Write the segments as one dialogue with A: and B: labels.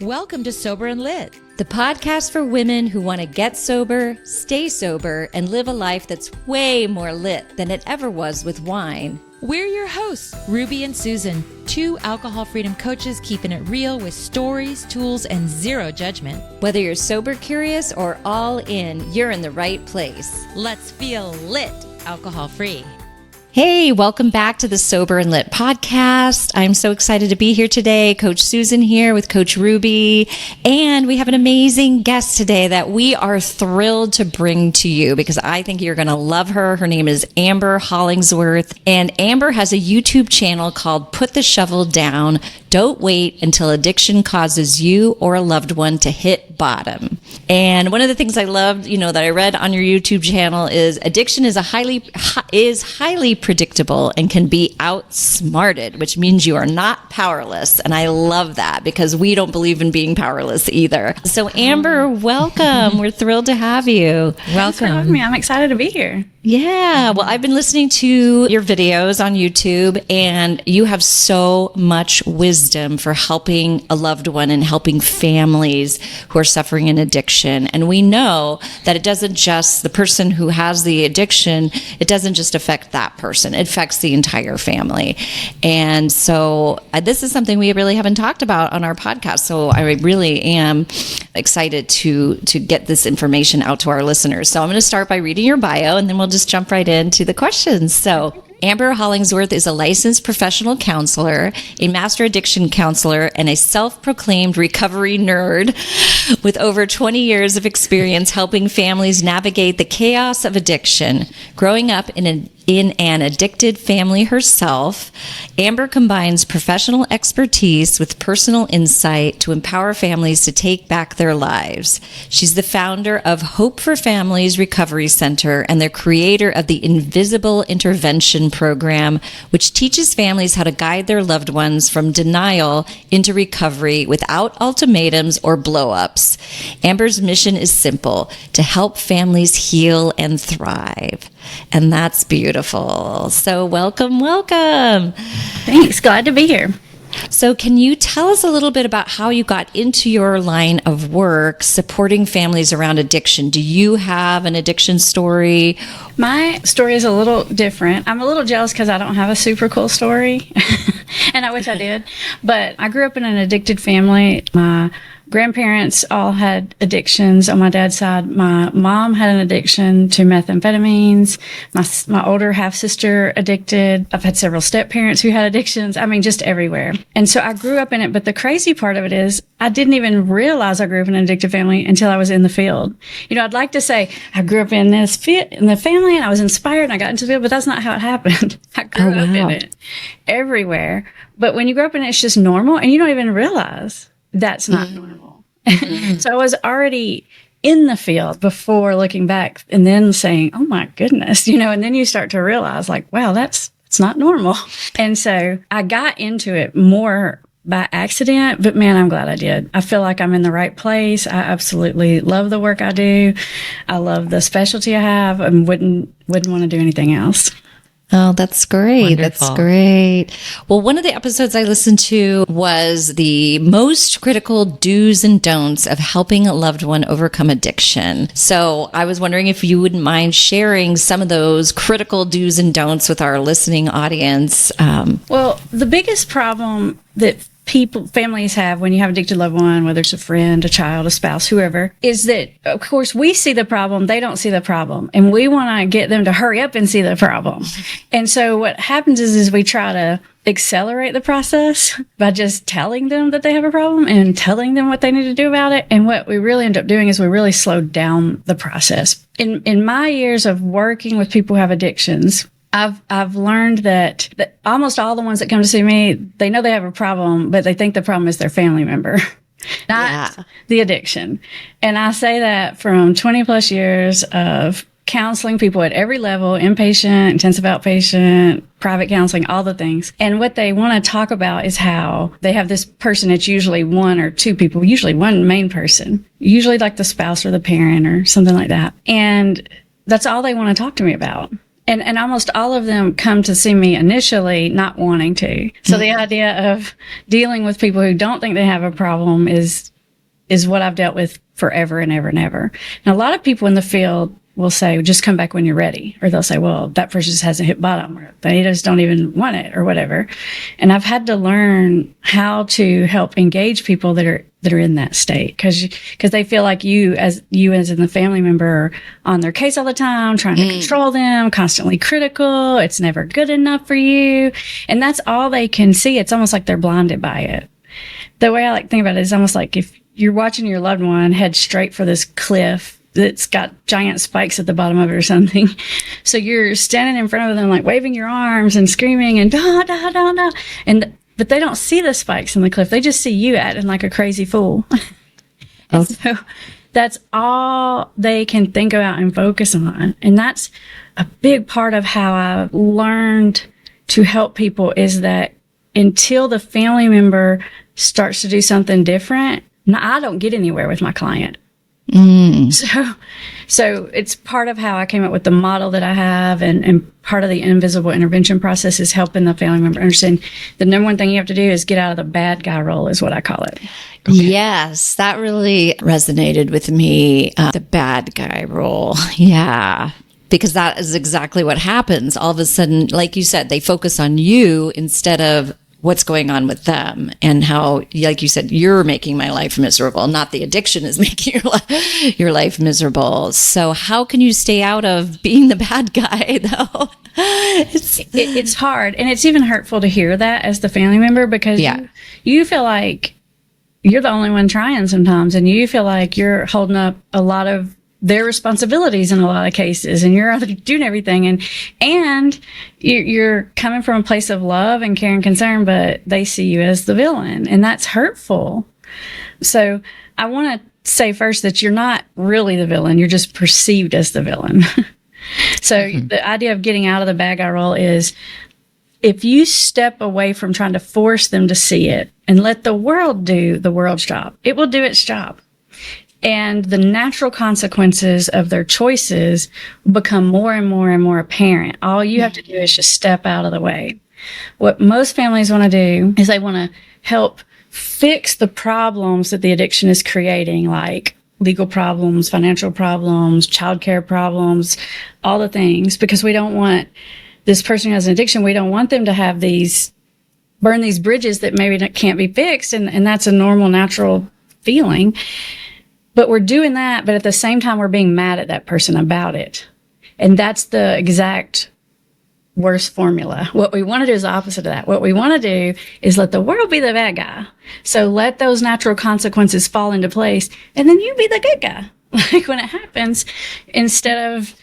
A: Welcome to Sober and Lit,
B: the podcast for women who want to get sober, stay sober, and live a life that's way more lit than it ever was with wine.
A: We're your hosts, Ruby and Susan, two alcohol freedom coaches keeping it real with stories, tools, and zero judgment.
B: Whether you're sober curious or all in, you're in the right place.
A: Let's feel lit, alcohol free.
B: Hey, welcome back to the Sober and Lit podcast. I'm so excited to be here today. Coach Susan here with Coach Ruby. And we have an amazing guest today that we are thrilled to bring to you because I think you're going to love her. Her name is Amber Hollingsworth. And Amber has a YouTube channel called Put the Shovel Down. Don't wait until addiction causes you or a loved one to hit bottom. And one of the things I loved, that I read on your YouTube channel is addiction is highly predictable and can be outsmarted, which means you are not powerless. And I love that because we don't believe in being powerless either. So Amber, welcome. We're thrilled to have you.
C: Thanks for having me. I'm excited to be here.
B: Yeah. Well, I've been listening to your videos on YouTube and you have so much wisdom for helping a loved one and helping families who are suffering an addiction. And we know that it doesn't just, the person who has the addiction, it doesn't just affect that person. It affects the entire family. And so this is something we really haven't talked about on our podcast. So I really am excited to get this information out to our listeners. So I'm going to start by reading your bio and then we'll just jump right into the questions. So Amber Hollingsworth is a licensed professional counselor, a master addiction counselor, and a self-proclaimed recovery nerd with over 20 years of experience helping families navigate the chaos of addiction. Growing up in an addicted family herself, Amber combines professional expertise with personal insight to empower families to take back their lives. She's the founder of Hope for Families Recovery Center and the creator of the Invisible Intervention Program, which teaches families how to guide their loved ones from denial into recovery without ultimatums or blow-ups. Amber's mission is simple: to help families heal and thrive. And that's beautiful. So welcome.
C: Thanks. Glad to be here.
B: So can you tell us a little bit about how you got into your line of work supporting families around addiction? Do you have an addiction story?
C: My story is a little different. I'm a little jealous because I don't have a super cool story, and I wish I did. But I grew up in an addicted family. My grandparents all had addictions on my dad's side. My mom had an addiction to methamphetamines. My older half-sister addicted. I've had several step-parents who had addictions. I mean, just everywhere. And so I grew up in it. But the crazy part of it is I didn't even realize I grew up in an addictive family until I was in the field. I'd like to say I grew up in the family and I was inspired and I got into the field, but that's not how it happened. I grew up in it everywhere. But when you grow up in it, it's just normal and you don't even realize that's not normal. So I was already in the field before looking back and then saying, oh my goodness, and then you start to realize like, wow, it's not normal. And so I got into it more by accident, but man, I'm glad I did. I feel like I'm in the right place. I absolutely love the work I do. I love the specialty I have and wouldn't want to do anything else.
B: Oh, that's great.
A: Wonderful.
B: That's great. Well, one of the episodes I listened to was the most critical do's and don'ts of helping a loved one overcome addiction. So I was wondering if you wouldn't mind sharing some of those critical do's and don'ts with our listening audience.
C: Well, the biggest problem that families have when you have an addicted loved one, whether it's a friend, a child, a spouse, whoever, is that, of course, we see the problem, they don't see the problem. And we want to get them to hurry up and see the problem. And so what happens is we try to accelerate the process by just telling them that they have a problem and telling them what they need to do about it. And what we really end up doing is we really slow down the process. In my years of working with people who have addictions, I've learned that almost all the ones that come to see me, they know they have a problem, but they think the problem is their family member, not the addiction. And I say that from 20 plus years of counseling people at every level, inpatient, intensive outpatient, private counseling, all the things. And what they want to talk about is how they have this person. It's usually one or two people, usually one main person, usually like the spouse or the parent or something like that. And that's all they want to talk to me about. And almost all of them come to see me initially not wanting to. So the idea of dealing with people who don't think they have a problem is what I've dealt with forever and ever and ever. And a lot of people in the field will say, just come back when you're ready. Or they'll say, well, that person just hasn't hit bottom, or they just don't even want it, or whatever. And I've had to learn how to help engage people that are in that state, because they feel like you as in the family member are on their case all the time, trying to control them, constantly critical. It's never good enough for you. And that's all they can see. It's almost like they're blinded by it. The way I like to think about it is almost like if you're watching your loved one head straight for this cliff that's got giant spikes at the bottom of it or something. So you're standing in front of them, like waving your arms and screaming and da, da, da, da. But they don't see the spikes in the cliff. They just see you acting like a crazy fool.
B: Oh.
C: So that's all they can think about and focus on. And that's a big part of how I've learned to help people, is that until the family member starts to do something different, I don't get anywhere with my client. So it's part of how I came up with the model that I have, and part of the invisible intervention process is helping the family member understand the number one thing you have to do is get out of the bad guy role, is what I call it.
B: Okay. Yes, that really resonated with me. The bad guy role. Yeah. Because that is exactly what happens. All of a sudden, like you said, they focus on you instead of what's going on with them, and how, like you said, you're making my life miserable, not the addiction is making your life miserable. So how can you stay out of being the bad guy, though? It's
C: hard. And it's even hurtful to hear that as the family member, because you feel like you're the only one trying sometimes, and you feel like you're holding up a lot of their responsibilities in a lot of cases, and you're doing everything, and you're coming from a place of love and care and concern, but they see you as the villain, and that's hurtful. So I want to say first that you're not really the villain, you're just perceived as the villain. So the idea of getting out of the bad guy role is, if you step away from trying to force them to see it and let the world do the world's job, it will do its job. And the natural consequences of their choices become more and more and more apparent. All you have to do is just step out of the way. What most families want to do is they want to help fix the problems that the addiction is creating, like legal problems, financial problems, childcare problems, all the things, because we don't want this person who has an addiction, we don't want them to have burn these bridges that maybe can't be fixed. And that's a normal, natural feeling. But we're doing that, but at the same time, we're being mad at that person about it. And that's the exact worst formula. What we want to do is the opposite of that. What we want to do is let the world be the bad guy. So let those natural consequences fall into place, and then you be the good guy. Like when it happens, instead of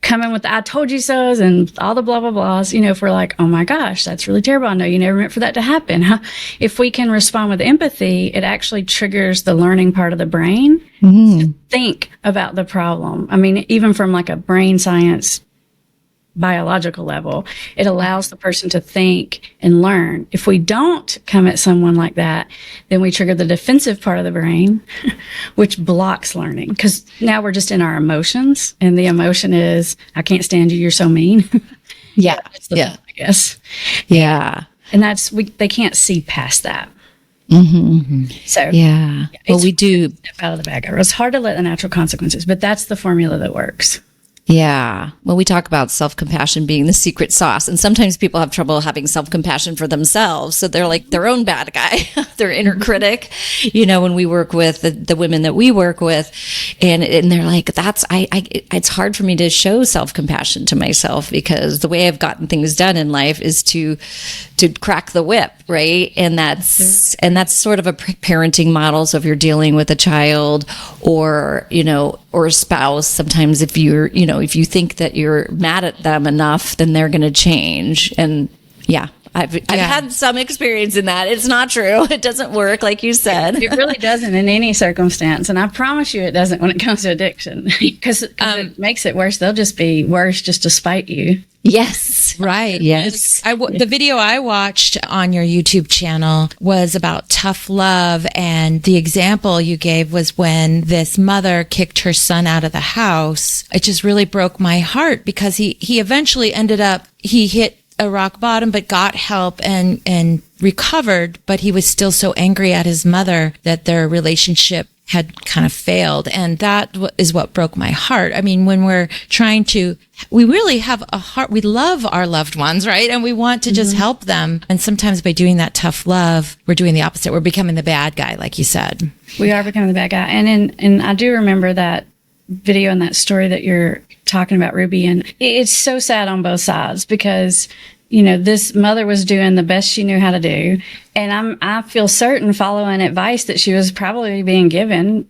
C: coming with the I told you so's and all the blah, blah, blahs, if we're like, oh my gosh, that's really terrible. I know you never meant for that to happen. If we can respond with empathy, it actually triggers the learning part of the brain to think about the problem. I mean, even from like a brain science biological level, it allows the person to think and learn. If we don't come at someone like that, then we trigger the defensive part of the brain, which blocks learning, because now we're just in our emotions, and the emotion is, I can't stand you, you're so mean.
B: Yeah.
C: I guess.
B: Yeah.
C: And they can't see past that. So
B: well, we do
C: step out of the bag. It's hard to let the natural consequences, but that's the formula that works.
B: Yeah. Well, we talk about self-compassion being the secret sauce, and sometimes people have trouble having self-compassion for themselves. So they're like their own bad guy, their inner critic, when we work with the women that we work with, and they're like, it's hard for me to show self-compassion to myself, because the way I've gotten things done in life is to crack the whip. Right. And that's sort of a parenting model. So if you're dealing with a child or a spouse, sometimes if if you think that you're mad at them enough, then they're going to change. And I've had some experience in that. It's not true. It doesn't work, like you said.
C: It really doesn't in any circumstance. And I promise you it doesn't when it comes to addiction, because it makes it worse. They'll just be worse just to spite you.
B: Yes.
A: Right.
B: Yes.
A: The video I watched on your YouTube channel was about tough love. And the example you gave was when this mother kicked her son out of the house. It just really broke my heart because he eventually ended up, he hit a rock bottom, but got help and recovered. But he was still so angry at his mother that their relationship had kind of failed. And that is what broke my heart. I mean, when we're trying to, we really have a heart. We love our loved ones, right? And we want to just help them. And sometimes by doing that tough love, we're doing the opposite. We're becoming the bad guy, like you said.
C: We are becoming the bad guy. And I do remember that video and that story that you're talking about, Ruby. And it's so sad on both sides because, you know, this mother was doing the best she knew how to do. And I feel certain following advice that she was probably being given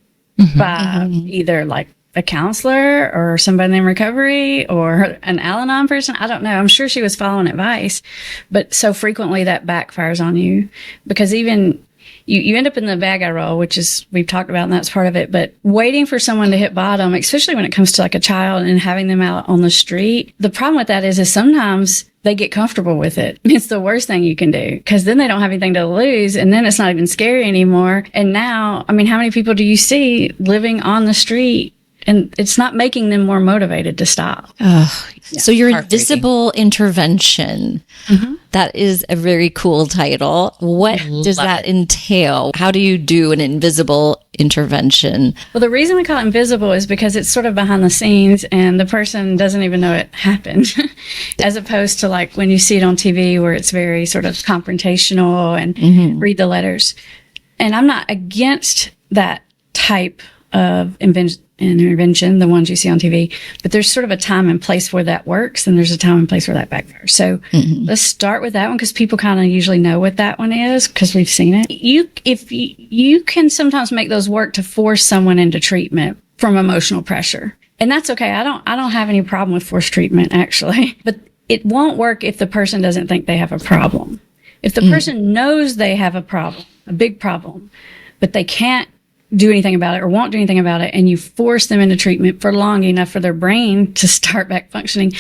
C: by either like a counselor or somebody in recovery or an Al-Anon person. I don't know. I'm sure she was following advice, but so frequently that backfires on you because even you end up in the bad guy role, which is, we've talked about, and that's part of it. But waiting for someone to hit bottom, especially when it comes to like a child and having them out on the street, the problem with that is sometimes they get comfortable with it. It's the worst thing you can do because then they don't have anything to lose. And then it's not even scary anymore. And now, I mean, how many people do you see living on the street? And it's not making them more motivated to stop.
B: So your invisible intervention, that is a very cool title. What does that entail? How do you do an invisible intervention?
C: Well, the reason we call it invisible is because it's sort of behind the scenes and the person doesn't even know it happened, as opposed to like when you see it on TV where it's very sort of confrontational and read the letters. And I'm not against that type of intervention, the ones you see on TV, but there's sort of a time and place where that works, and there's a time and place where that backfires. So let's start with that one because people kind of usually know what that one is because we've seen it. You can sometimes make those work to force someone into treatment from emotional pressure, and that's okay. I don't have any problem with forced treatment actually, but it won't work if the person doesn't think they have a problem. If the person knows they have a problem, a big problem, but they can't do anything about it or won't do anything about it, and you force them into treatment for long enough for their brain to start back functioning.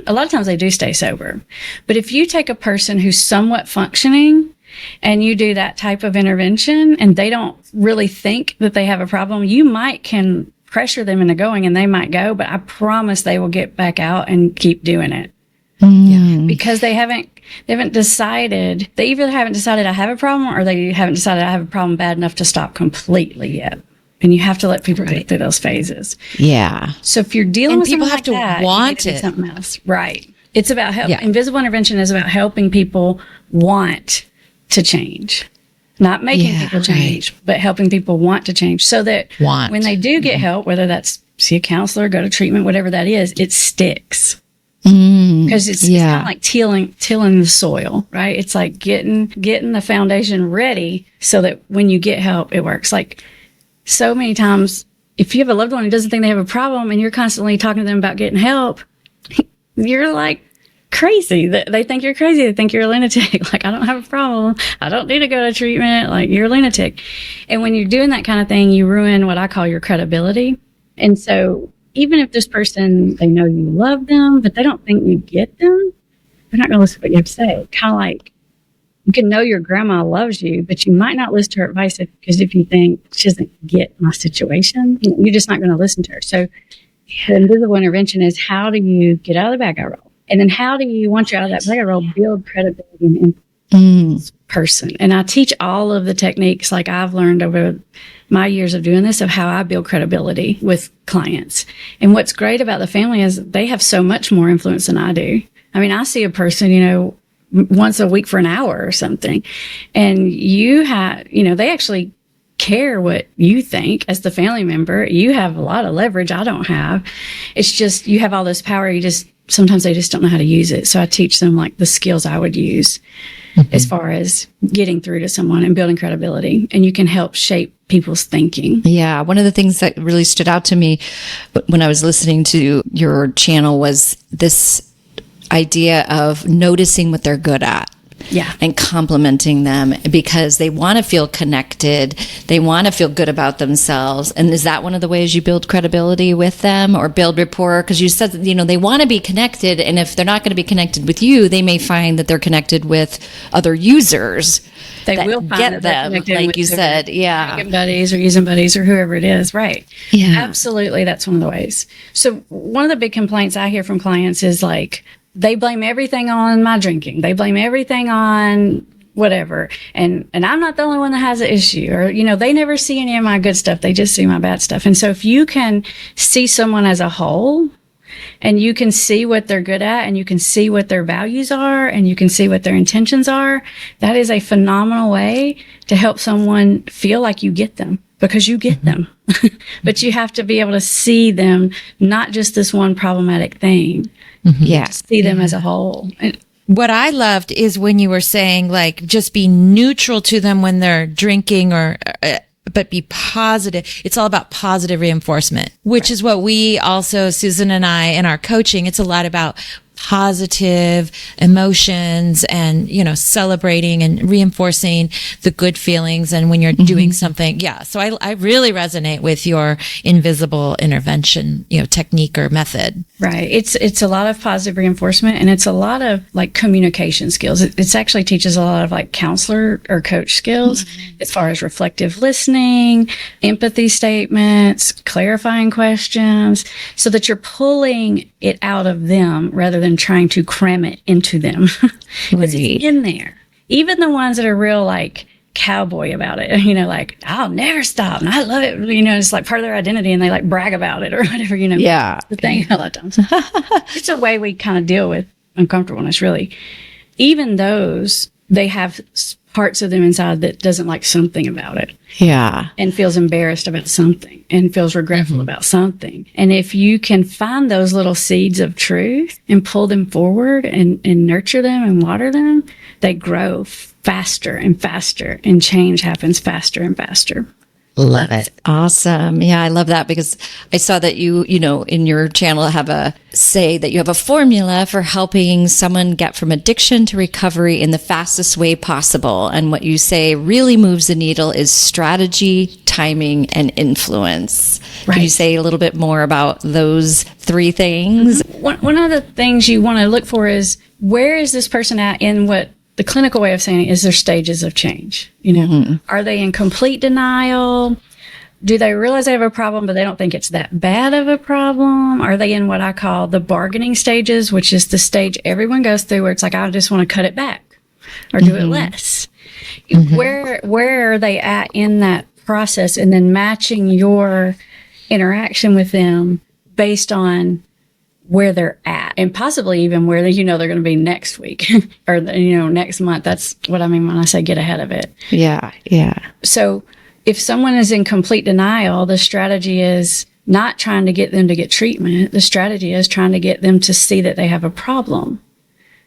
C: A lot of times they do stay sober. But if you take a person who's somewhat functioning and you do that type of intervention and they don't really think that they have a problem, you can pressure them into going and they might go, but I promise they will get back out and keep doing it. Because they haven't decided, they either haven't decided I have a problem or they haven't decided I have a problem bad enough to stop completely yet. And you have to let people go through those phases.
B: Yeah.
C: So if you're dealing with
A: people
C: something
A: have
C: like
A: to
C: that,
A: want
C: you need to do
A: it.
C: something else. Right. It's about help.
A: Yeah.
C: Invisible intervention is about helping people want to change. Not making people change, but helping people want to change so that when they do get help, whether that's see a counselor, go to treatment, whatever that is, it sticks. Because it's kind of like tilling the soil, right? It's like getting the foundation ready so that when you get help, it works. Like so many times, if you have a loved one who doesn't think they have a problem and you're constantly talking to them about getting help, you're like crazy. They think you're crazy. They think you're a lunatic. Like, I don't have a problem. I don't need to go to treatment. Like, you're a lunatic. And when you're doing that kind of thing, you ruin what I call your credibility. And so even if this person, they know you love them, but they don't think you get them, they're not going to listen to what you have to say. Kind of like you can know your grandma loves you, but you might not listen to her advice because if you think she doesn't get my situation, you're just not going to listen to her. So the invisible intervention is how do you get out of the bad guy role? And then how do you, once you're out of that bad guy role, build credibility in this person? And I teach all of the techniques like I've learned over my years of doing this of how I build credibility with clients. And what's great about the family is they have so much more influence than I do. I mean, I see a person, once a week for an hour or something, and they actually care what you think as the family member. You have a lot of leverage I don't have. It's just you have all this power. Sometimes they just don't know how to use it. So I teach them like the skills I would use as far as getting through to someone and building credibility. And you can help shape people's thinking.
B: Yeah. One of the things that really stood out to me when I was listening to your channel was this idea of noticing what they're good at.
C: Yeah.
B: And complimenting them because they want to feel connected. They want to feel good about themselves. And is that one of the ways you build credibility with them or build rapport? Because you said that, they want to be connected. And if they're not going to be connected with you, they may find that they're connected with other users.
C: They will find
B: get them, like you said. Yeah.
C: Buddies or using buddies or whoever it is. Right.
B: Yeah.
C: Absolutely. That's one of the ways. So one of the big complaints I hear from clients is like, they blame everything on my drinking. They blame everything on whatever. And I'm not the only one that has an issue, or, they never see any of my good stuff. They just see my bad stuff. And so if you can see someone as a whole, and you can see what they're good at, and you can see what their values are, and you can see what their intentions are, that is a phenomenal way to help someone feel like you get them, because you get them. But you have to be able to see them, not just this one problematic thing.
B: Yeah.
C: See them as a whole.
A: What I loved is when you were saying, like, just be neutral to them when they're drinking but be positive. It's all about positive reinforcement, which is what we also, Susan and I, in our coaching, it's a lot about positive emotions and, celebrating and reinforcing the good feelings. And when you're doing something, so I really resonate with your invisible intervention, technique or method.
C: Right. It's a lot of positive reinforcement, and it's a lot of like communication skills. It actually teaches a lot of like counselor or coach skills as far as reflective listening, empathy statements, clarifying questions, so that you're pulling it out of them rather than trying to cram it into them. It's in there. Even the ones that are real like cowboy about it, like, I'll never stop and I love it, it's like part of their identity, and they like brag about it or whatever,
B: Yeah.
C: The thing a lot of times. It's a way we kind of deal with uncomfortableness, really. Even those, they have parts of them inside that doesn't like something about it.
B: Yeah.
C: And feels embarrassed about something and feels regretful about something. And if you can find those little seeds of truth and pull them forward and nurture them and water them, they grow faster and faster, and change happens faster and faster.
B: Love it. Awesome. Yeah, I love that, because I saw that you in your channel have that you have a formula for helping someone get from addiction to recovery in the fastest way possible. And what you say really moves the needle is strategy, timing, and influence.
C: Right.
B: Can you say a little bit more about those three things?
C: One of the things you want to look for is, where is this person at in what the clinical way of saying it is their stages of change? Are they in complete denial? Do they realize they have a problem, but they don't think it's that bad of a problem? Are they in what I call the bargaining stages, which is the stage everyone goes through where it's like, I just want to cut it back or do it less? Where are they at in that process? And then matching your interaction with them based on where they're at, and possibly even where they're going to be next week or, next month. That's what I mean when I say get ahead of it.
B: Yeah. Yeah.
C: So if someone is in complete denial, the strategy is not trying to get them to get treatment. The strategy is trying to get them to see that they have a problem.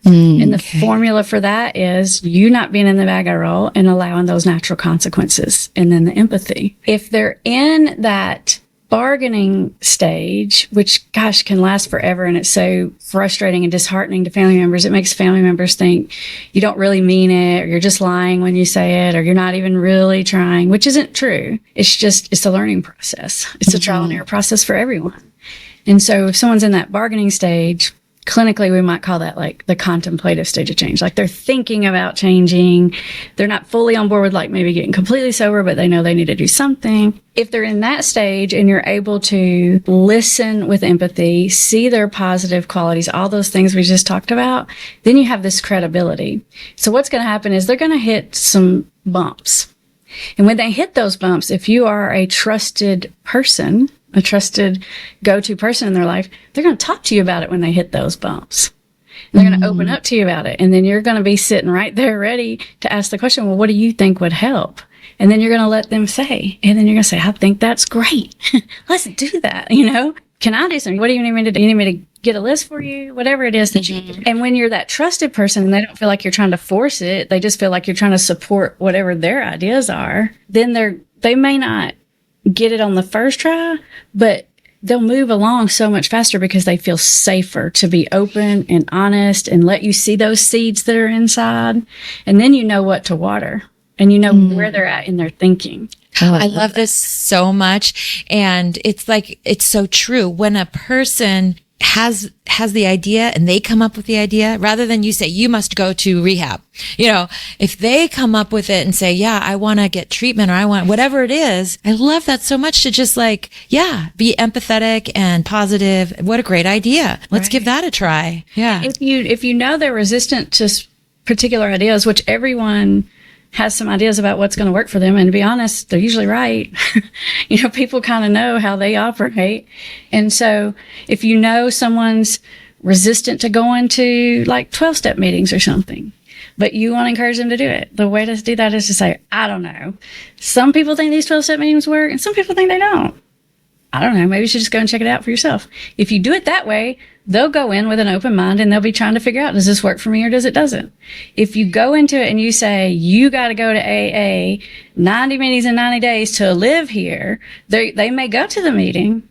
C: And the formula for that is you not being in the bad guy role and allowing those natural consequences, and then the empathy. If they're in that bargaining stage, which gosh can last forever, and it's so frustrating and disheartening to family members. It makes family members think you don't really mean it, or you're just lying when you say it, or you're not even really trying, which isn't true. It's a learning process. It's a trial and error process for everyone. And so if someone's in that bargaining stage, clinically, we might call that like the contemplative stage of change. Like they're thinking about changing. They're not fully on board with like maybe getting completely sober, but they know they need to do something. If they're in that stage and you're able to listen with empathy, see their positive qualities, all those things we just talked about, then you have this credibility. So what's going to happen is they're going to hit some bumps. And when they hit those bumps, if you are a trusted person, a trusted go-to person in their life, they're going to talk to you about it when they hit those bumps. And they're going to open up to you about it. And then you're going to be sitting right there ready to ask the question, well, what do you think would help? And then you're going to let them say, and then you're going to say, I think that's great. Let's do that. Can I do something? What do you need me to do? You need me to get a list for you? Whatever it is that you do. And when you're that trusted person and they don't feel like you're trying to force it, they just feel like you're trying to support whatever their ideas are, then they may not get it on the first try, but they'll move along so much faster because they feel safer to be open and honest and let you see those seeds that are inside. And then you know what to water and you know where they're at in their thinking.
A: Oh, I love this so much. And it's like, it's so true. When a person has the idea and they come up with the idea, rather than you say, you must go to rehab, if they come up with it and say, yeah, I want to get treatment or I want whatever it is. I love that so much to just like, be empathetic and positive. What a great idea. Let's give that a try. Yeah.
C: If you know they're resistant to particular ideas, which everyone has some ideas about what's going to work for them. And to be honest, they're usually right. People kind of know how they operate. And so if you know someone's resistant to going to like 12-step meetings or something, but you want to encourage them to do it, the way to do that is to say, I don't know. Some people think these 12-step meetings work and some people think they don't. I don't know. Maybe you should just go and check it out for yourself. If you do it that way, they'll go in with an open mind and they'll be trying to figure out, does this work for me or does it doesn't? If you go into it and you say, you got to go to AA, 90 meetings in 90 days to live here, they may go to the meeting,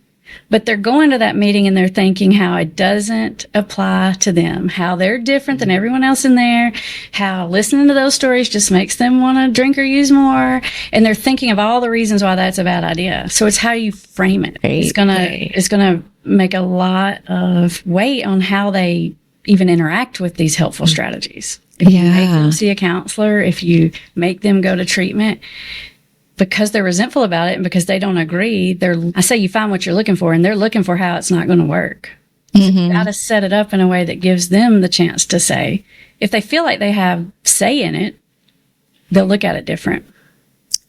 C: but they're going to that meeting and they're thinking how it doesn't apply to them, how they're different than everyone else in there, how listening to those stories just makes them want to drink or use more. And they're thinking of all the reasons why that's a bad idea. So it's how you frame it. It's going to make a lot of weight on how they even interact with these helpful strategies. If you make them see a counselor, if you make them go to treatment, because they're resentful about it and because they don't agree, I say you find what you're looking for and they're looking for how it's not going to work. So you got to set it up in a way that gives them the chance to say, if they feel like they have say in it, they'll look at it different.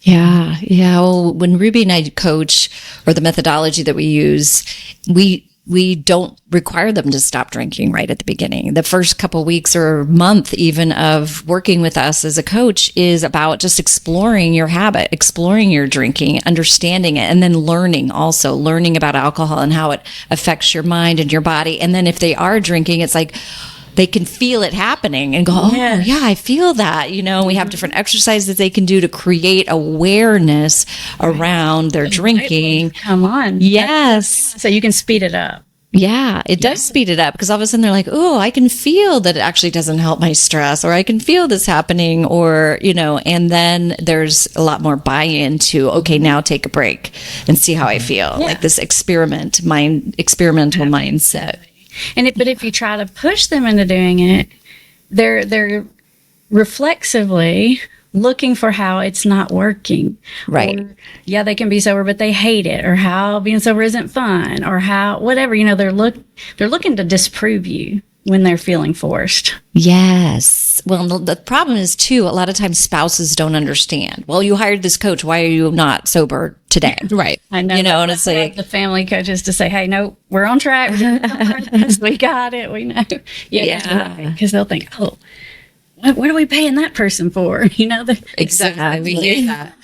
B: Yeah. Well, when Ruby and I coach, or the methodology that we use, we don't require them to stop drinking right at the beginning. The first couple of weeks or month even of working with us as a coach is about just exploring your habit, exploring your drinking, understanding it, and then learning about alcohol and how it affects your mind and your body. And then if they are drinking, it's like they can feel it happening and go, oh, yeah, I feel that. We have different exercises they can do to create awareness around their drinking.
C: Come on.
B: Yes.
C: So you can speed it up.
B: Yeah, it does speed it up because all of a sudden they're like, oh, I can feel that it actually doesn't help my stress, or I can feel this happening, or, and then there's a lot more buy-in to, okay, now take a break and see how I feel. Like this experimental mindset.
C: But if you try to push them into doing it, they're reflexively looking for how it's not working.
B: Right.
C: Or, they can be sober, but they hate it, or how being sober isn't fun, or how whatever. They're looking to disprove you when they're feeling forced.
B: Yes. Well, the problem is too, a lot of times spouses don't understand. Well, you hired this coach. Why are you not sober today?
A: Right.
C: I know.
B: And it's like
C: the family coaches to say, hey, no, we're on track. We got it. We know. Yeah. Because they'll think, oh, what are we paying that person for?
B: Exactly.
C: We do that.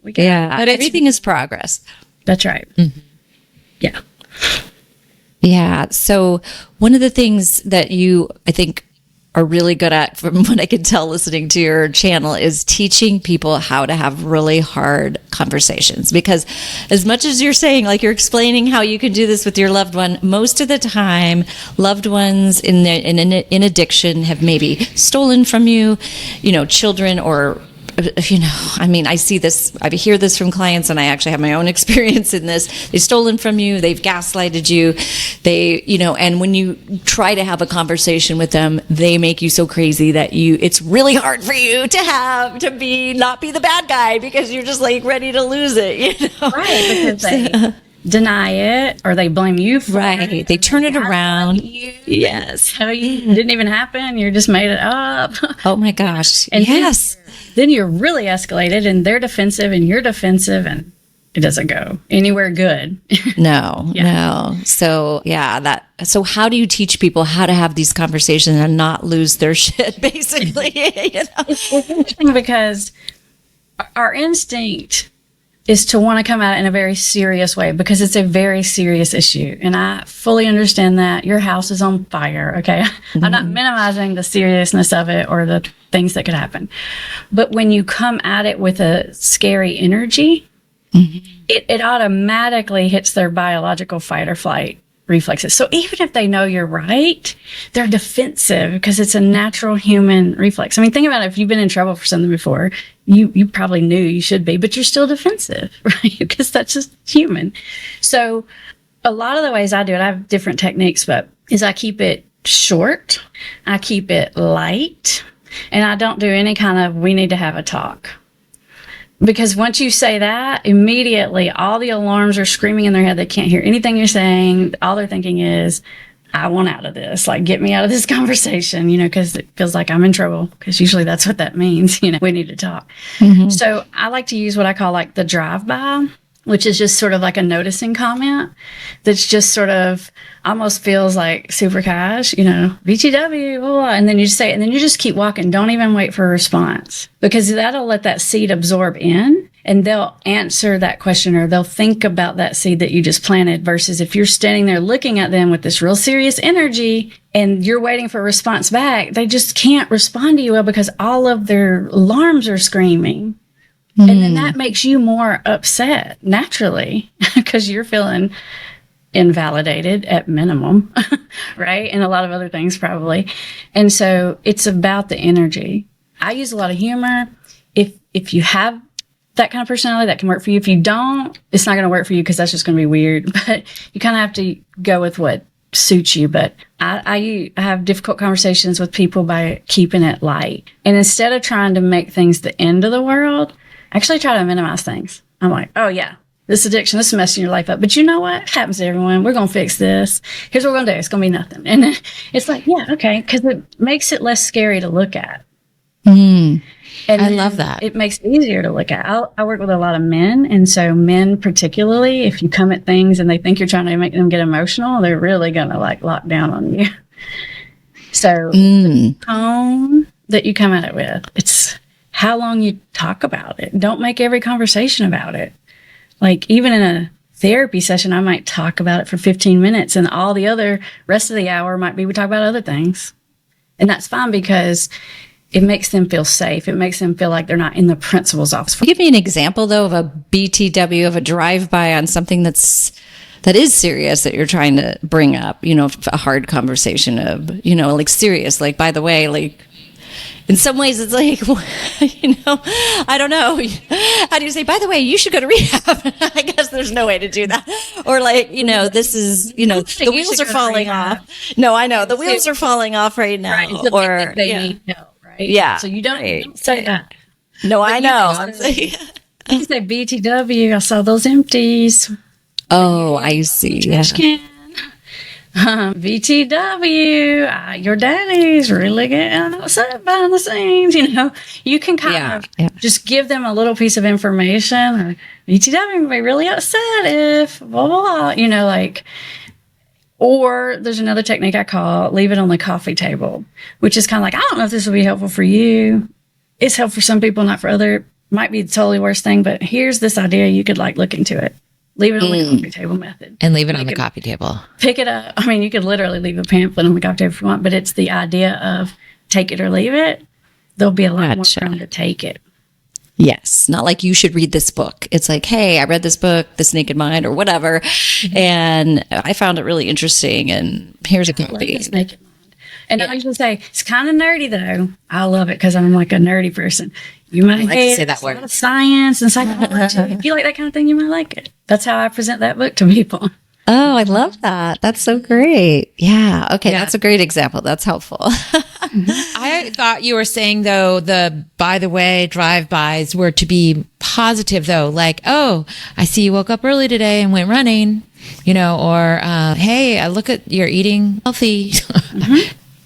B: But everything is progress.
C: That's right.
B: Mm-hmm.
C: Yeah.
B: Yeah. So one of the things that you, I think, are really good at, from what I can tell listening to your channel, is teaching people how to have really hard conversations. Because as much as you're saying, like you're explaining how you can do this with your loved one, most of the time, loved ones in addiction have maybe stolen from you, children, or I see this, I hear this from clients, and I actually have my own experience in this. They've stolen from you, they've gaslighted you, and when you try to have a conversation with them, they make you so crazy that it's really hard for you to not be the bad guy, because you're just like ready to lose it,
C: Right, because they deny it, or they blame you for it.
B: They turn it around. Yes.
C: So it didn't even happen, you just made it up.
B: Oh my gosh.
C: And
B: yes.
C: Then you're really escalated, and they're defensive and you're defensive, and it doesn't go anywhere good.
B: No. So so how do you teach people how to have these conversations and not lose their shit, basically?
C: It's interesting because our instinct is to want to come at it in a very serious way, because it's a very serious issue. And I fully understand that. Your house is on fire, okay? Mm-hmm. I'm not minimizing the seriousness of it or the things that could happen. But when you come at it with a scary energy, it automatically hits their biological fight or flight reflexes. So even if they know you're right, they're defensive because it's a natural human reflex. I mean, think about it. If you've been in trouble for something before, you probably knew you should be, but you're still defensive, right? Because that's just human. So a lot of the ways I do it, I have different techniques, but is I keep it short, I keep it light, and I don't do any kind of, we need to have a talk. Because once you say that, immediately all the alarms are screaming in their head. They can't hear anything you're saying. All they're thinking is, I want out of this. Like, get me out of this conversation, because it feels like I'm in trouble. Because usually that's what that means. We need to talk. So I like to use what I call like the drive-by, which is just sort of like a noticing comment that's just sort of almost feels like super cash, BTW, blah, blah, and then you just say it, and then you just keep walking. Don't even wait for a response, because that'll let that seed absorb in, and they'll answer that question, or they'll think about that seed that you just planted, versus if you're standing there looking at them with this real serious energy and you're waiting for a response back, they just can't respond to you well because all of their alarms are screaming. And then that makes you more upset naturally because you're feeling invalidated at minimum, right? And a lot of other things probably. And so it's about the energy. I use a lot of humor. If you have that kind of personality, that can work for you. If you don't, it's not going to work for you because that's just going to be weird. But you kind of have to go with what suits you. But I have difficult conversations with people by keeping it light. And instead of trying to make things the end of the world, actually try to minimize things. I'm like, oh yeah, this addiction, this is messing your life up. But you know what? It happens to everyone. We're going to fix this. Here's what we're going to do. It's going to be nothing. And then it's like, yeah, okay. Because it makes it less scary to look at. And
A: I love that.
C: It makes it easier to look at. I work with a lot of men. And so men particularly, if you come at things and they think you're trying to make them get emotional, they're really going to like lock down on you. So the tone that you come at it with, it's how long you talk about it. Don't make every conversation about it. Like even in a therapy session, I might talk about it for 15 minutes and all the other rest of the hour might be we talk about other things. And that's fine because it makes them feel safe. It makes them feel like they're not in the principal's office.
B: Give me an example though of a BTW, of a drive-by on something that is serious that you're trying to bring up, a hard conversation of, like serious, like, by the way, like, in some ways, it's like, I don't know. How do you say, by the way, you should go to rehab? I guess there's no way to do that. Or like, this is, the wheels are falling off. No, I know. The wheels are falling off right now.
C: Right. So
B: or
C: they need help, right?
B: Yeah.
C: So you don't say that.
B: No, I know.
C: You say, BTW, I saw those empties.
B: Oh, I see. Yeah.
C: BTW, your daddy's really getting upset behind the scenes. You can kind of just give them a little piece of information. Or BTW would be really upset if blah, blah, blah, or there's another technique I call leave it on the coffee table, which is kind of like, I don't know if this will be helpful for you. It's helpful for some people, not for other. Might be the totally worst thing, but here's this idea. You could look into it. Leave it on the coffee table method.
A: And leave it on the coffee table.
C: Pick it up. I mean, you could literally leave a pamphlet on the coffee table if you want, but it's the idea of take it or leave it. There'll be a lot more prone to take it.
B: Yes. Not like you should read this book. It's like, hey, I read this book, This Naked Mind or whatever, and I found it really interesting, and here's a copy.
C: This Naked Mind. And I usually say, it's kind of nerdy though. I love it because I'm like a nerdy person. You might
A: like to say that word.
C: A lot of science and psychology. If you like that kind of thing, you might like it. That's how I present that book to people.
B: Oh, I love that. That's so great. Yeah. Okay. Yeah. That's a great example. That's helpful.
A: I thought you were saying though, by the way, drive-bys were to be positive though. Like, oh, I see you woke up early today and went running, or, hey, I look at you're eating healthy,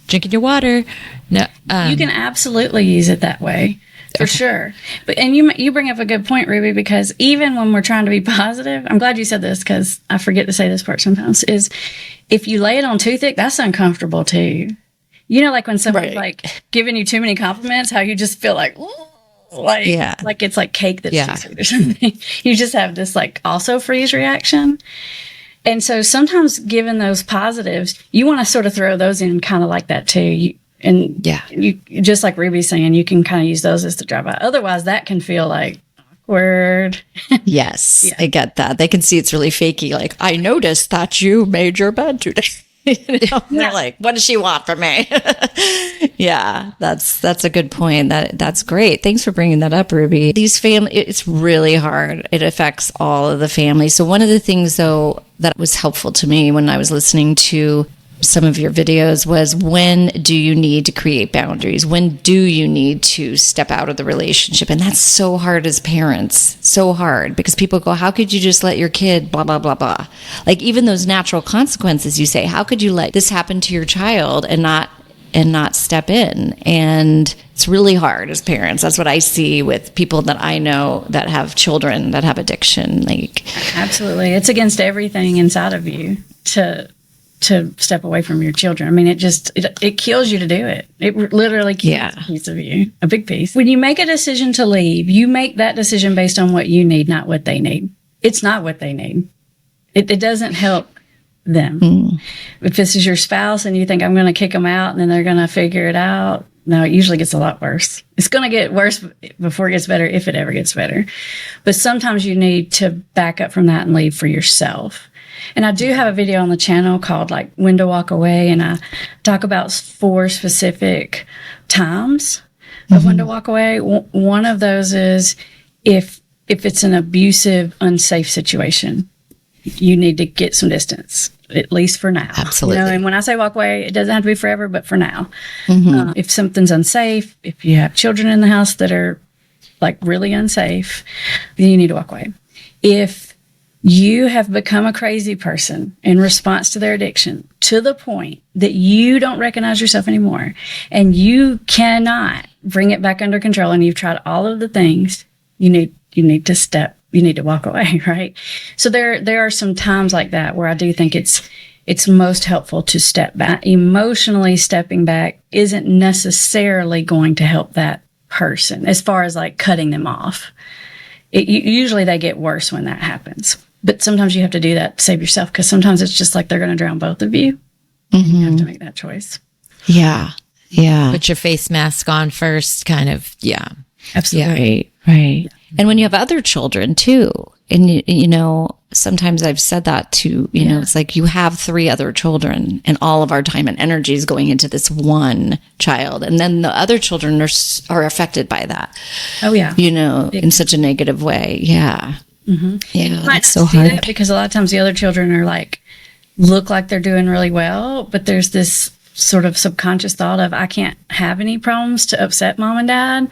A: drinking your water. No,
C: you can absolutely use it that way. For sure. But you bring up a good point, Ruby, because even when we're trying to be positive, I'm glad you said this because I forget to say this part sometimes, is if you lay it on too thick, that's uncomfortable too. Like when somebody's like giving you too many compliments, how you just feel like, like it's like cake that's too sweet or something. You just have this also freeze reaction. And so sometimes given those positives, you want to sort of throw those in kind of like that too. You just like Ruby's saying, you can kind of use those as the drive-by. Otherwise, that can feel like, of awkward.
B: Yes,
C: Yeah.
B: I get that. They can see it's really fakey. Like, I noticed that you made your bed today. They're like, what does she want from me? Yeah, that's a good point. That's great. Thanks for bringing that up, Ruby. These it's really hard. It affects all of the family. So one of the things, though, that was helpful to me when I was listening to some of your videos was, when do you need to create boundaries? When do you need to step out of the relationship? And that's so hard as parents, so hard, because people go, how could you just let your kid blah, blah, blah, blah? Like, even those natural consequences, you say, how could you let this happen to your child and not step in? And it's really hard as parents. That's what I see with people that I know that have children that have addiction. Like,
C: Absolutely. It's against everything inside of you to step away from your children. I mean, it kills you to do it. It literally kills a piece of you, a big piece. When you make a decision to leave, you make that decision based on what you need, not what they need. It's not what they need. It doesn't help them. If this is your spouse and you think, I'm going to kick them out and then they're going to figure it out, no, it usually gets a lot worse. It's going to get worse before it gets better, if it ever gets better. But sometimes you need to back up from that and leave for yourself. And I do have a video on the channel called like When to Walk Away. And I talk about 4 specific times of when to walk away. One of those is if it's an abusive, unsafe situation, you need to get some distance, at least for now.
B: Absolutely.
C: And when I say walk away, it doesn't have to be forever, but for now. If something's unsafe, if you have children in the house that are like really unsafe, then you need to walk away. If you have become a crazy person in response to their addiction to the point that you don't recognize yourself anymore and you cannot bring it back under control, and you've tried all of the things, you need to walk away, right? So there are some times like that where I do think it's most helpful to step back. Emotionally stepping back isn't necessarily going to help that person as far as like cutting them off. Usually they get worse when that happens. But sometimes you have to do that to save yourself, because sometimes it's just like they're going to drown both of you. You have to make that choice.
B: Yeah. Yeah.
A: Put your face mask on first, kind of. Yeah.
C: Absolutely.
B: Right. Yeah. And when you have other children too, and you know, sometimes I've said that too, you know, it's like you have 3 other children and all of our time and energy is going into this one child. And then the other children are affected by that.
C: Oh yeah.
B: You know, in such a negative way. Yeah. Yeah. That's so
C: hard.
B: hard.
C: Because a lot of times the other children are like, look like they're doing really well, but there's this sort of subconscious thought of, I can't have any problems to upset mom and dad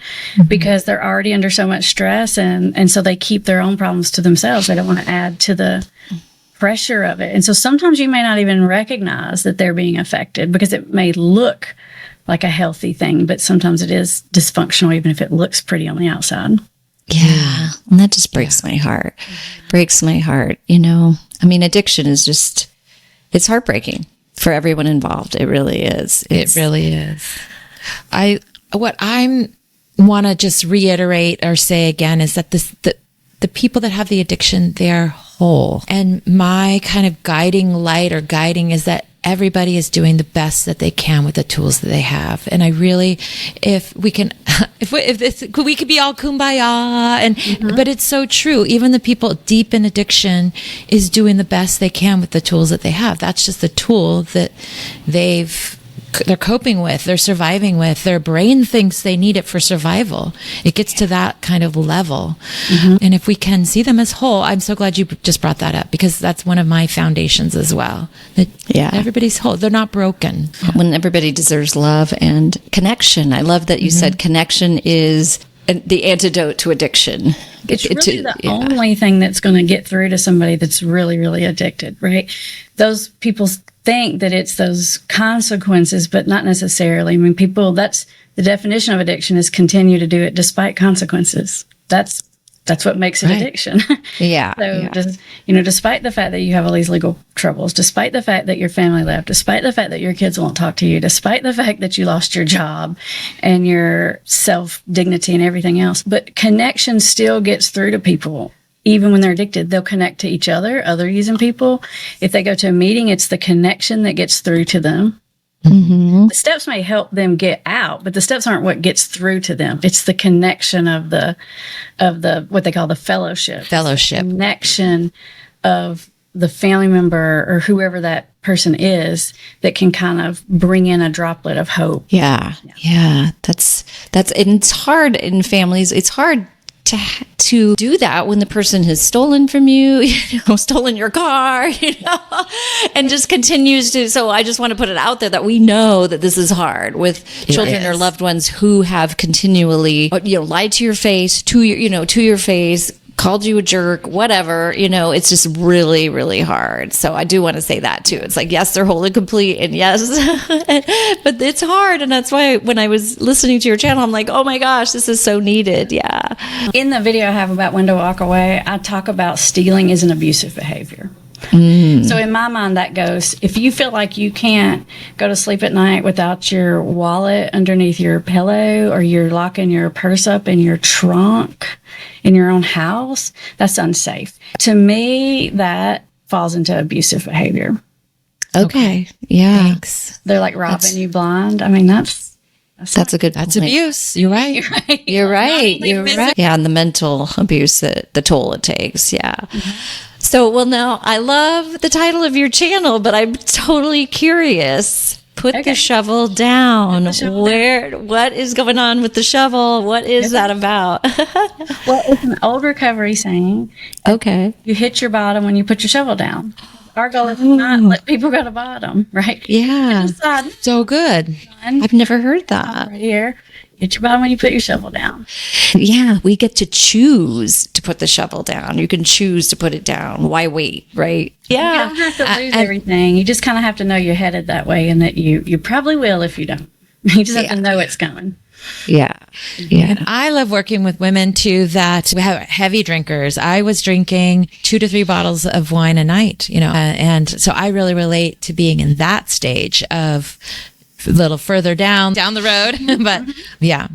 C: because they're already under so much stress. And so they keep their own problems to themselves. They don't want to add to the pressure of it. And so sometimes you may not even recognize that they're being affected because it may look like a healthy thing, but sometimes it is dysfunctional, even if it looks pretty on the outside.
B: Yeah. And that just breaks my heart. Breaks my heart. You know, I mean, addiction is just, it's heartbreaking for everyone involved. It really is.
A: It really is. What I want to just reiterate or say again is that the people that have the addiction, they are whole. And my kind of guiding light or guiding is that everybody is doing the best that they can with the tools that they have. And I really, if we can, we could be all kumbaya, but it's so true. Even the people deep in addiction is doing the best they can with the tools that they have. That's just the tool that they're coping with, they're surviving with. Their brain thinks they need it for survival. It gets to that kind of level. And if we can see them as whole, I'm so glad you just brought that up, because that's one of my foundations as well. That everybody's whole. They're not broken.
B: When everybody deserves love and connection. I love that you said connection is the antidote to addiction.
C: It's really the only thing that's going to get through to somebody that's really, really addicted, right? Those people think that it's those consequences, but not necessarily. I mean, that's the definition of addiction, is continue to do it despite consequences. That's what makes it addiction. Just, despite the fact that you have all these legal troubles, despite the fact that your family left, despite the fact that your kids won't talk to you, despite the fact that you lost your job and your self-dignity and everything else, but connection still gets through to people. Even when they're addicted, they'll connect to each other using people. If they go to a meeting, it's the connection that gets through to them. The steps may help them get out, but the steps aren't what gets through to them. It's the connection of the what they call the fellowship. Connection of the family member or whoever that person is that can kind of bring in a droplet of hope.
B: Yeah. That's, and it's hard in families. It's hard to do that when the person has stolen from you, stolen your car, and just continues to. So I just want to put it out there that we know that this is hard with children or loved ones who have continually, lied to your face, to your face, called you a jerk, whatever, it's just really, really hard. So I do want to say that too. It's like, yes, they're whole and complete, and yes, but it's hard. And that's why when I was listening to your channel, I'm like, oh my gosh, this is so needed. Yeah.
C: In the video I have about When to Walk Away, I talk about stealing is an abusive behavior. So in my mind, that goes, if you feel like you can't go to sleep at night without your wallet underneath your pillow, or you're locking your purse up in your trunk in your own house, that's unsafe. To me, that falls into abusive behavior.
B: Okay. Yeah.
A: Thanks.
C: They're like robbing you blind. I mean, that's
B: a good
A: That's
B: point.
A: abuse. You're right.
B: You're right. Yeah, and the mental abuse, the toll it takes. Yeah. So, well, now I love the title of your channel, but I'm totally curious. Put the shovel down. What is going on with the shovel? What is that about?
C: Well, it's an old recovery saying.
B: Okay.
C: You hit your bottom when you put your shovel down. Our goal is to not let people go to bottom, right?
B: Yeah.
A: So good.
B: I've never heard that.
C: Right here. Hit your bottom when you put your shovel down.
B: Yeah, we get to choose to put the shovel down. You can choose to put it down. Why wait, right?
C: Yeah. You don't have to lose everything. You just kind of have to know you're headed that way, and that you probably will if you don't. You just have to know it's coming.
B: Yeah.
A: And I love working with women too that have heavy drinkers. I was drinking 2 to 3 bottles of wine a night, and so I really relate to being in that stage of a little further down the road. But yeah.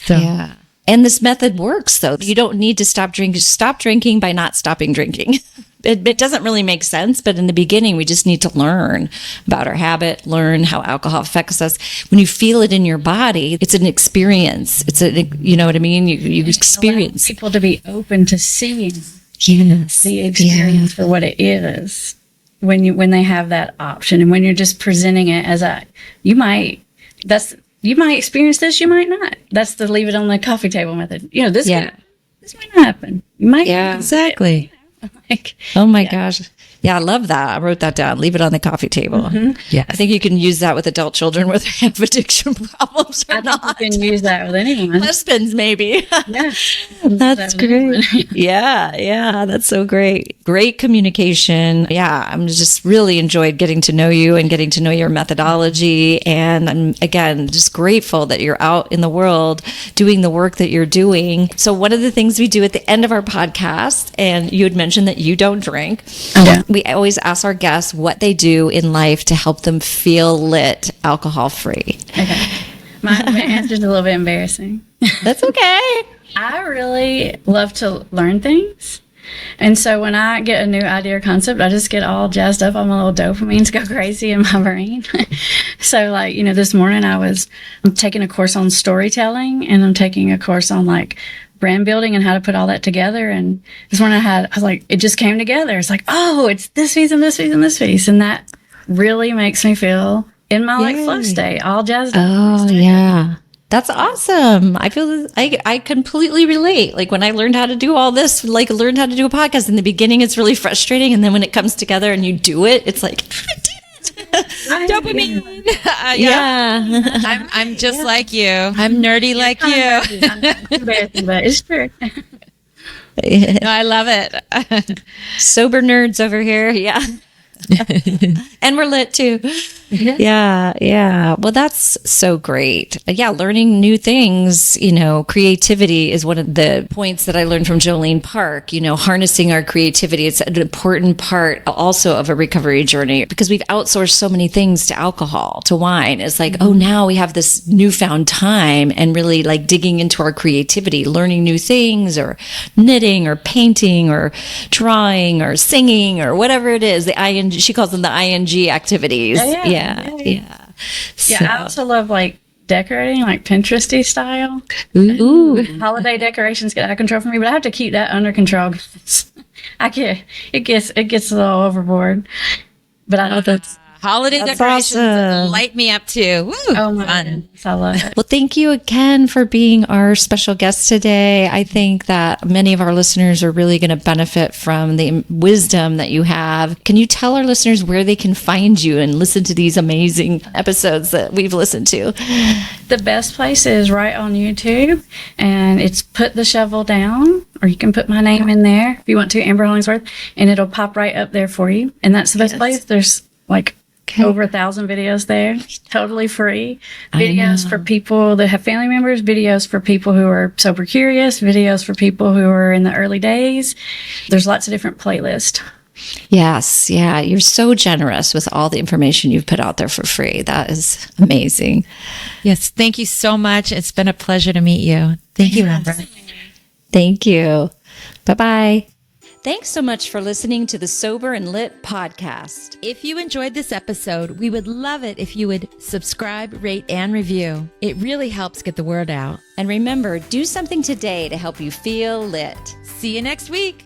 A: So.
B: Yeah. And this method works, though. You don't need to stop drinking. Stop drinking by not stopping drinking. It doesn't really make sense, but in the beginning, we just need to learn about our habit, learn how alcohol affects us. When you feel it in your body, it's an experience. You know what I mean? You experience.
C: People to be open to seeing the experience for what it is when they have that option, and when you're just presenting it as you might experience this, you might not. That's the leave it on the coffee table method. This might not happen. You might.
B: Yeah,
A: exactly.
B: Oh my gosh. Yeah, I love that. I wrote that down. Leave it on the coffee table.
A: Yeah.
B: I think you can use that with adult children whether they have addiction problems or not.
C: You can use that with anyone.
B: Husbands, maybe.
C: Yeah.
B: That's great. Yeah. That's so great. Great communication. Yeah. I'm just really enjoyed getting to know you and getting to know your methodology. And I'm, again, just grateful that you're out in the world doing the work that you're doing. So one of the things we do at the end of our podcast, and you had mentioned that you don't drink.
C: Yeah.
B: We always ask our guests what they do in life to help them feel lit, alcohol free.
C: Okay. My answer's a little bit embarrassing.
B: That's okay.
C: I really love to learn things. And so when I get a new idea or concept, I just get all jazzed up. All my little dopamines go crazy in my brain. So this morning I'm taking a course on storytelling, and I'm taking a course on brand building and how to put all that together. And this morning I was like, it just came together. It's like, oh, it's this piece and this piece and this piece. And that really makes me feel in my flow state, all jazzed up.
B: Oh, yeah. That's awesome. I feel I completely relate. Like when I learned how to do all this, learned how to do a podcast in the beginning, it's really frustrating. And then when it comes together and you do it, it's like, I did it.
A: Dopamine.
B: Yeah.
A: I'm just like you. I'm nerdy like you.
C: I'm embarrassing, but it's true.
A: No, I love it.
B: Sober nerds over here. Yeah. And we're lit too. Yeah. Well, that's so great. Yeah, learning new things, creativity is one of the points that I learned from Jolene Park, harnessing our creativity. It's an important part also of a recovery journey because we've outsourced so many things to alcohol, to wine. It's like, oh, now we have this newfound time and really digging into our creativity, learning new things or knitting or painting or drawing or singing or whatever it is. She calls them the ING activities. Yeah.
C: Yeah, I also love like decorating, like Pinteresty style.
B: Ooh.
C: Holiday decorations get out of control for me, but I have to keep that under control. 'Cause I can't. It gets a little overboard. But I don't.
A: Holiday
B: That's
A: decorations
B: awesome.
A: light me up too. Woo,
C: Oh my
A: fun.
C: goodness, I love it.
B: Well, thank you again for being our special guest today. I think that many of our listeners are really going to benefit from the wisdom that you have. Can you tell our listeners where they can find you and listen to these amazing episodes that we've listened to?
C: The best place is right on YouTube, and it's Put the Shovel Down, or you can put my name in there if you want to, Amber Hollingsworth, and it'll pop right up there for you. And that's the best place. There's like over 1,000 videos there, totally free. Videos for people that have family members, videos for people who are sober curious, videos for people who are in the early days. There's lots of different playlists.
B: Yes. Yeah. You're so generous with all the information you've put out there for free. That is amazing.
A: Yes, thank you so much. It's been a pleasure to meet you. Thank you, Amber.
B: Thank you. Bye-bye. Thanks so much for listening to the Sober and Lit podcast.
A: If you enjoyed this episode, we would love it if you would subscribe, rate, and review. It really helps get the word out.
B: And remember, do something today to help you feel lit.
A: See you next week.